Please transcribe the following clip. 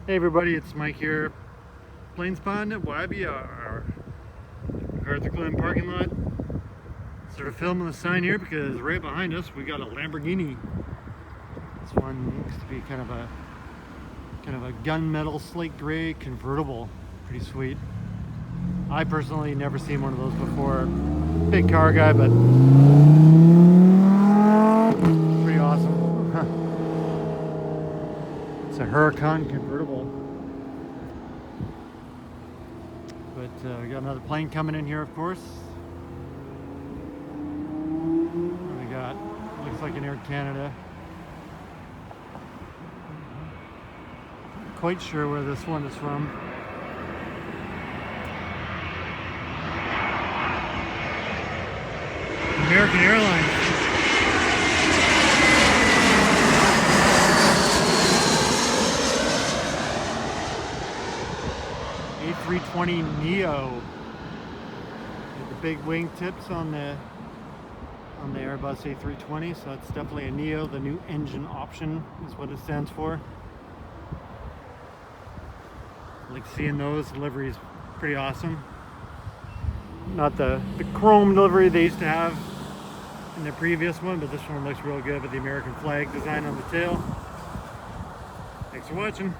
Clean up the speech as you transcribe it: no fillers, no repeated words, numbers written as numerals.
Hey everybody, it's Mike here. Plane spawn at YVR. MacArthur Glen parking lot. Sort of filming the sign here because right behind us we got a Lamborghini. This one looks to be kind of a gunmetal slate gray convertible. Pretty sweet. I personally never seen one of those before. Big car guy, but pretty awesome. It's a Huracan convertible. But we got another plane coming in here, of course. What do we got? Looks like an Air Canada. Not quite sure where this one is from. American Airlines. A320-200. The big wing tips on the Airbus A320, so it's definitely a Neo. The new engine option is what it stands for. I like seeing those. The livery is pretty awesome. Not the chrome livery they used to have in the previous one, but this one looks real good with the American flag design on the tail. Thanks for watching.